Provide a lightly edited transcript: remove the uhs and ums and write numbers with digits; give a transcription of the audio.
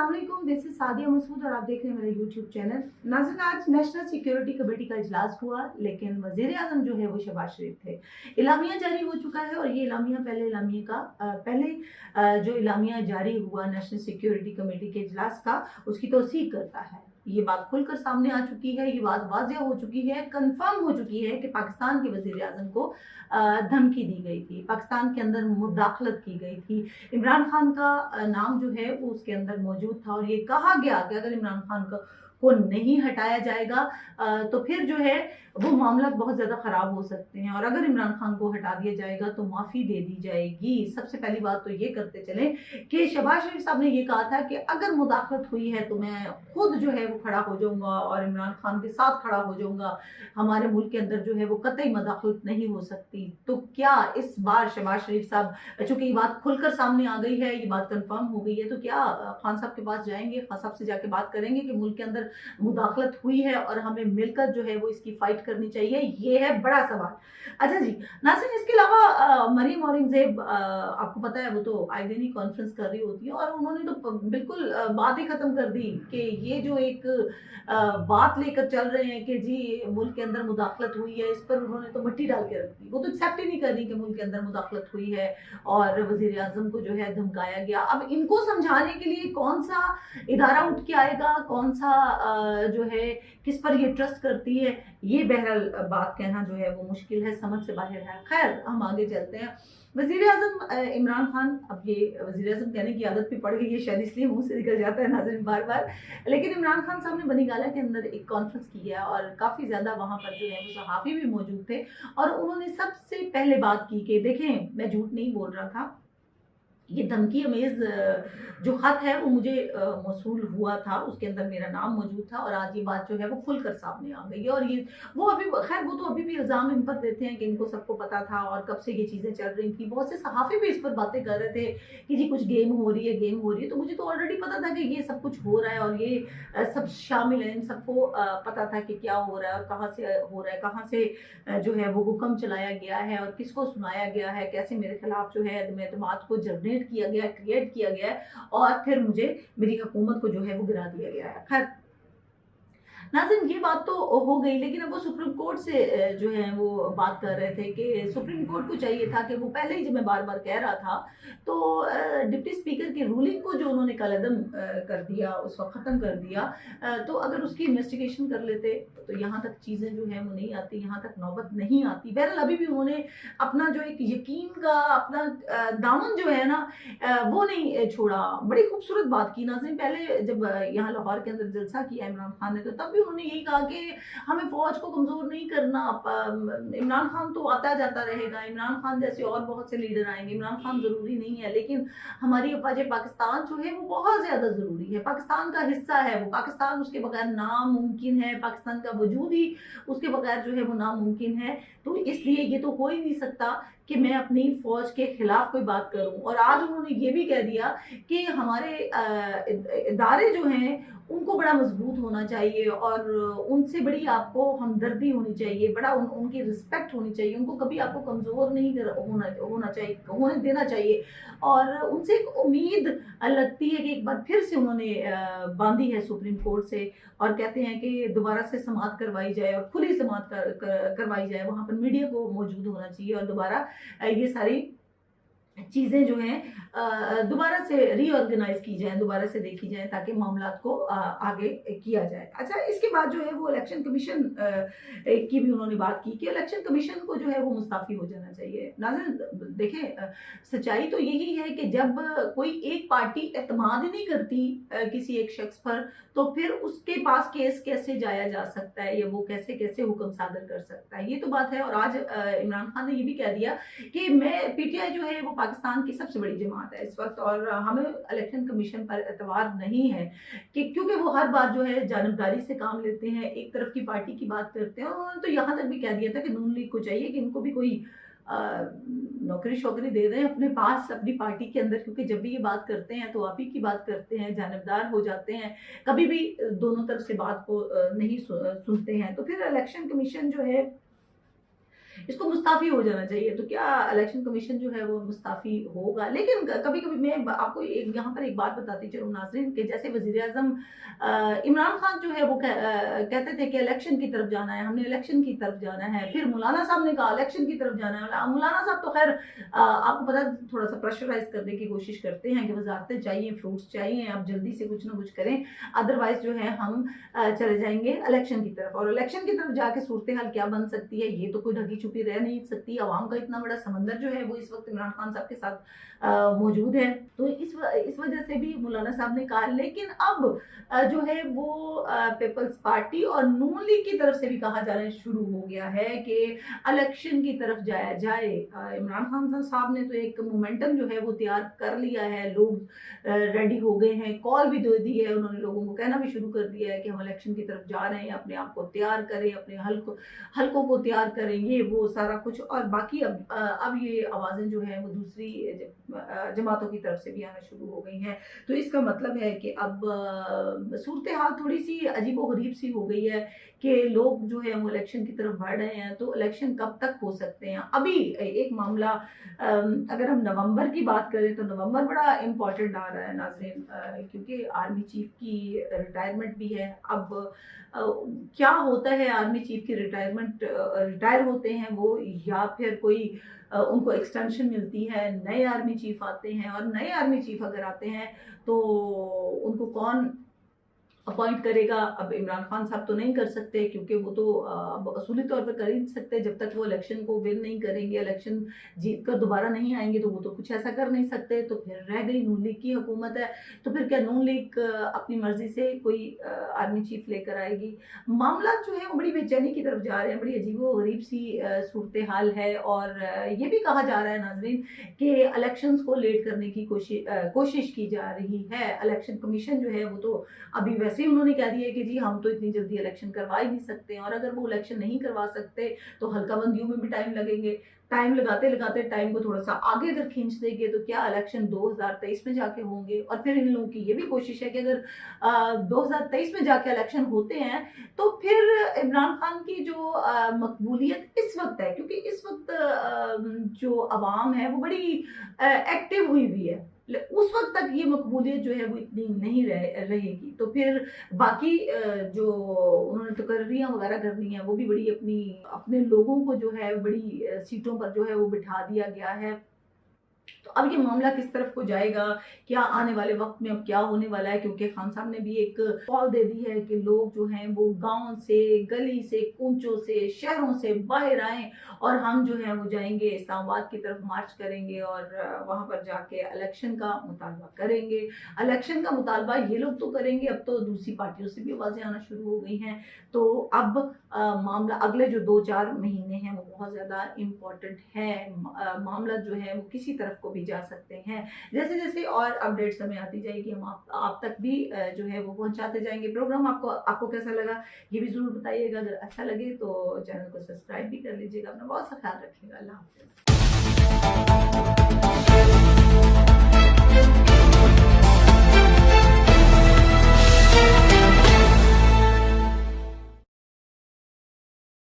अस्सलाम वालेकुम, this is Sadia Masood और आप देख रहे हैं मेरा यूट्यूब चैनल। नाज़रीन, आज नेशनल सिक्योरिटी कमेटी का इजलास हुआ, लेकिन वजीर आजम जो है वो शहबाज शरीफ थे। इलामिया जारी हो चुका है और ये इलामिया पहले जो इलामिया जारी हुआ नेशनल सिक्योरिटी कमेटी के इजलास का, उसकी तौसीक करता है। ये बात खुलकर सामने आ चुकी है, ये बात वाज़ेह हो चुकी है, कंफर्म हो चुकी है कि पाकिस्तान के वजीर आजम को धमकी दी गई थी, पाकिस्तान के अंदर मुदाखलत की गई थी। इमरान खान का नाम जो है वो उसके अंदर मौजूद था और ये कहा गया कि अगर इमरान खान को नहीं हटाया जाएगा तो फिर जो है वो मामला बहुत ज़्यादा ख़राब हो सकते हैं, और अगर इमरान खान को हटा दिया जाएगा तो माफ़ी दे दी जाएगी। सबसे पहली बात तो ये करते चले कि शहबाज शरीफ साहब ने ये कहा था कि अगर मुदाखलत हुई है तो मैं खुद जो है वो खड़ा हो जाऊंगा और इमरान खान के साथ खड़ा हो जाऊंगा। हमारे मुल्क के अंदर जो है वो कतई मुदाखलत नहीं हो सकती। तो क्या इस बार शहबाज शरीफ साहब, चूंकि ये बात खुलकर सामने आ गई है, ये बात कंफर्म हो गई है, तो क्या खान साहब के पास जाएंगे, खान साहब से जाके बात करेंगे कि मुल्क के अंदर मुदाखलत हुई है और हमें मिलकर जो है वो इसकी फाइट करनी चाहिए? ये है बड़ा सवाल। अच्छा जी नाज़रीन, इसके अलावा मरीम औरंगजेब, आपको पता है वो तो आए दिन ही कॉन्फ्रेंस कर रही होती है और उन्होंने तो बिल्कुल बात ही खत्म कर दी कि ये जो एक बात लेकर चल रहे हैं कि जी मुल्क के अंदर मुदाखलत हुई है, इस पर उन्होंने तो मिट्टी डाल के रख दी। वो तो एक्सेप्ट ही नहीं कर रही कि मुल्क के अंदर मुदाखलत हुई है और वजीर आजम को जो है धमकाया गया। अब इनको समझाने के लिए कौन सा इदारा उठ के आएगा, कौन सा जो है किस पर ये ट्रस्ट करती है, ये बहरहाल बात कहना जो है वो मुश्किल है, समझ से बाहर है। खैर, हम आगे चलते हैं। वजीर आजम इमरान खान, अब ये वजीर आजम कहने की आदत भी पड़ गई है, शायद इसलिए मुंह से निकल जाता है नाज़रीन बार बार, लेकिन इमरान खान साहब ने बनी गाला के अंदर एक कॉन्फ्रेंस की है और काफ़ी ज़्यादा वहाँ पर जो है वो सहाफ़ी भी मौजूद थे और उन्होंने सबसे पहले बात की कि देखें, मैं झूठ नहीं बोल रहा था, ये धमकी अमेज जो खत है वो मुझे मौसूल हुआ था, उसके अंदर मेरा नाम मौजूद था और आज ये बात जो है वो खुलकर सामने आ गई है। और ये वो अभी खैर वो तो अभी भी इल्ज़ाम इन पर देते हैं कि इनको सबको पता था और कब से ये चीज़ें चल रही थी। बहुत से सहाफ़ी भी इस पर बातें कर रहे थे कि जी कुछ गेम हो रही है, गेम हो रही है। तो मुझे तो ऑलरेडी पता था कि ये सब कुछ हो रहा है और ये सब शामिल हैं, इन सबको पता था कि क्या हो रहा है और कहाँ से हो रहा है, कहाँ से जो है वो हुक्म चलाया गया है और किसको सुनाया गया है, कैसे मेरे खिलाफ जो है एतमाद को जनरेट किया गया, क्रिएट किया गया है और फिर मुझे मेरी हुकूमत को जो है वो गिरा दिया गया है। खैर नाज़रीन, ये बात तो हो गई, लेकिन अब वो सुप्रीम कोर्ट से जो है वो बात कर रहे थे कि सुप्रीम कोर्ट को चाहिए था कि वो पहले ही, जब मैं बार बार कह रहा था, तो डिप्टी स्पीकर की रूलिंग को जो उन्होंने कलअदम कर दिया, उस वक्त ख़त्म कर दिया, तो अगर उसकी इन्वेस्टिगेशन कर लेते तो यहाँ तक चीज़ें जो है वो नहीं आती, यहाँ तक नौबत नहीं आती। बहरहाल अभी भी उन्होंने अपना जो एक यकीन का अपना दामन जो है ना वो नहीं छोड़ा। बड़ी खूबसूरत बात की नाज़रीन। पहले जब यहाँ लाहौर के अंदर जलसा किया इमरान खान ने, तो तब भी उन्होंने यही कहा कि हमें फौज को कमजोर नहीं करना, इमरान खान तो आता जाता रहेगा, इमरान खान जैसे और बहुत से लीडर आएंगे, इमरान खान जरूरी नहीं है, लेकिन हमारी अफवाज पाकिस्तान जो है वो बहुत ज्यादा जरूरी है, पाकिस्तान का हिस्सा है वो, पाकिस्तान उसके बगैर नामुमकिन है, पाकिस्तान का वजूद ही उसके बगैर जो है वो नामुमकिन है। तो इसलिए ये तो हो ही नहीं सकता कि मैं अपनी फौज के खिलाफ कोई बात करूं। और आज उन्होंने ये भी कह दिया कि हमारे इदारे जो हैं उनको बड़ा मजबूत होना चाहिए और उनसे बड़ी आपको हमदर्दी होनी चाहिए, बड़ा उनकी रिस्पेक्ट होनी चाहिए, उनको कभी आपको कमज़ोर नहीं होना चाहिए, होने देना चाहिए। और उनसे एक उम्मीद लगती है कि एक बार फिर से उन्होंने बांधी है सुप्रीम कोर्ट से और कहते हैं कि दोबारा से समाअत करवाई जाए और खुली समाअत करवाई जाए, वहाँ पर मीडिया को मौजूद होना चाहिए और दोबारा ये सारी चीज़ें जो हैं दोबारा से रीऑर्गेनाइज की जाए, दोबारा से देखी जाए, ताकि मामलात को आगे किया जाए। अच्छा, इसके बाद जो है वो इलेक्शन कमीशन की भी उन्होंने बात की कि इलेक्शन कमीशन को जो है वो मुस्ताफ़ी हो जाना चाहिए। नाज़रीन देखें, सच्चाई तो यही है कि जब कोई एक पार्टी एतमाद नहीं करती किसी एक शख्स पर, तो फिर उसके पास केस कैसे जाया जा सकता है या वो कैसे कैसे हुक्म सादर कर सकता है, ये तो बात है। और आज इमरान खान ने ये भी कह दिया कि मैं पीटीआई जो है वो पाकिस्तान की सबसे बड़ी जमात है इस वक्त और हमें इलेक्शन कमीशन पर एतबार नहीं है, कि क्योंकि वो हर बार जो है जानबदारी से काम लेते हैं, एक तरफ की पार्टी की बात करते हैं। और उन्होंने तो यहाँ तक भी कह दिया था कि नून लीग को चाहिए कि इनको भी कोई नौकरी शौकरी दे दें अपने पास, अपनी पार्टी के अंदर, क्योंकि जब भी ये बात करते हैं तो आप ही की बात करते हैं, जानबदार हो जाते हैं, कभी भी दोनों तरफ से बात को नहीं सुनते हैं। तो फिर इलेक्शन कमीशन जो है इसको मुस्ताफ़ी हो जाना चाहिए। तो क्या इलेक्शन कमीशन जो है वो मुस्ताफ़ी होगा? लेकिन कभी-कभी मैं आपको एक यहाँ पर एक बात बताती चलूँ नाज़रीन, कि जैसे वज़ीर-ए-आज़म इमरान खान जो है वो कहते थे कि इलेक्शन की तरफ जाना है, हमने इलेक्शन की तरफ जाना है। फिर मौलाना साहब ने कहा इलेक्शन की तरफ जाना है। मौलाना साहब तो खैर आपको पता है थोड़ा-सा प्रेशराइज़ करने की कोशिश करते हैं कि वज़ारतें चाहिए, फ्रूट्स चाहिए, आप जल्दी से कुछ ना कुछ करें, अदरवाइज़ जो है हम चले जाएँगे इलेक्शन की तरफ। और इलेक्शन की तरफ जाके सूरत-ए-हाल क्या बन सकती है, ये तो कोई ढकी-छुपी रह नहीं सकती। अवाम का इतना बड़ा समंदर जो है वो इस वक़्त इमरान खान साहब के साथ मौजूद है। तो इस वजह से भी मौलाना साहब ने कहा, लेकिन अब जो है वो पीपल्स पार्टी और नून लीग की तरफ से भी कहा जाना शुरू हो गया है कि इलेक्शन की तरफ जाया जाए। इमरान खान साहब ने तो एक मोमेंटम जो है वो तैयार कर लिया है, लोग रेडी हो गए हैं, कॉल भी दे दी है, उन्होंने लोगों को कहना भी शुरू कर दिया है कि हम इलेक्शन की तरफ जा रहे हैं, अपने आप को तैयार करें, अपने हल्कों को तैयार करें, ये वो सारा कुछ। और बाकी अब ये आवाज़ें जो हैं वो दूसरी जमातों की तरफ से भी आना शुरू हो गई हैं। तो इसका मतलब है कि अब सूरत हाल थोड़ी सी अजीबो गरीब सी हो गई है कि लोग जो है वो इलेक्शन की तरफ बढ़ रहे हैं। तो इलेक्शन कब तक हो सकते हैं? अभी एक मामला, अगर हम नवंबर की बात करें तो नवंबर बड़ा इम्पोर्टेंट आ रहा है नाज़रीन, क्योंकि आर्मी चीफ की रिटायरमेंट भी है। अब क्या होता है, आर्मी चीफ की रिटायर होते हैं वो, या फिर कोई उनको एक्सटेंशन मिलती है, नए आर्मी चीफ आते हैं, और नए आर्मी चीफ अगर आते हैं तो उनको कौन अपॉइंट करेगा? अब इमरान खान साहब तो नहीं कर सकते, क्योंकि वो तो अब असूली तौर पर कर ही नहीं सकते जब तक वो इलेक्शन को विन नहीं करेंगे, इलेक्शन जीत कर दोबारा नहीं आएंगे, तो वो तो कुछ ऐसा कर नहीं सकते। तो फिर रह गई नून लीग की हुकूमत है, तो फिर क्या नून लीग अपनी मर्जी से कोई आर्मी चीफ लेकर आएगी? मामला जो है वो बड़ी बेचैनी की तरफ जा रहे हैं, बड़ी अजीबो गरीब सी सूरत हाल है। और ये भी कहा जा रहा है नाजरीन कि इलेक्शंस को लेट करने की कोशिश की जा रही है। इलेक्शन कमीशन जो है वो तो अभी वैसे ही उन्होंने कह दिया कि जी हम तो इतनी जल्दी इलेक्शन करवा ही नहीं सकते हैं, और अगर वो इलेक्शन नहीं करवा सकते तो हल्का बंदियों में भी टाइम लगेंगे। टाइम लगाते लगाते टाइम को थोड़ा सा आगे अगर खींच देंगे तो क्या इलेक्शन 2023 में जाके होंगे? और फिर इन लोगों की ये भी कोशिश है कि अगर 2023 में जाके इलेक्शन होते हैं तो फिर इमरान खान की जो मकबूलियत इस वक्त है, क्योंकि इस वक्त जो अवाम है वो बड़ी एक्टिव हुई हुई है, उस वक्त तक ये मकबूलियत जो है वो इतनी नहीं रहेगी। तो फिर बाकी जो उन्होंने तकर्रियाँ वगैरह करनी है वो भी बड़ी अपने लोगों को जो है बड़ी सीटों पर जो है वो बिठा दिया गया है। तो अब ये मामला किस तरफ को जाएगा, क्या आने वाले वक्त में अब क्या होने वाला है? क्योंकि खान साहब ने भी एक कॉल दे दी है कि लोग जो हैं वो गांव से, गली से, कूंचों से, शहरों से बाहर आएं, और हम जो है वो जाएंगे इस्लामाबाद की तरफ, मार्च करेंगे और वहां पर जाके इलेक्शन का मुतालबा करेंगे। इलेक्शन का मुतालबा ये लोग तो करेंगे, अब तो दूसरी पार्टियों से भी आवाज़ें आना शुरू हो गई हैं। तो अब मामला अगले जो 2-4 महीने हैं वो बहुत ज़्यादा इम्पोर्टेंट है। मामला जो है वो किसी तरफ को भी जा सकते हैं। जैसे जैसे और अपडेट्स हमें आती जाएगी हम आप तक भी जो है वो पहुंचाते जाएंगे। प्रोग्राम आपको कैसा लगा ये भी ज़रूर बताइएगा। अगर अच्छा लगे तो चैनल को सब्सक्राइब भी कर लीजिएगा। अपना बहुत सा ख्याल रखिएगा। अल्लाह हाफ़िज़।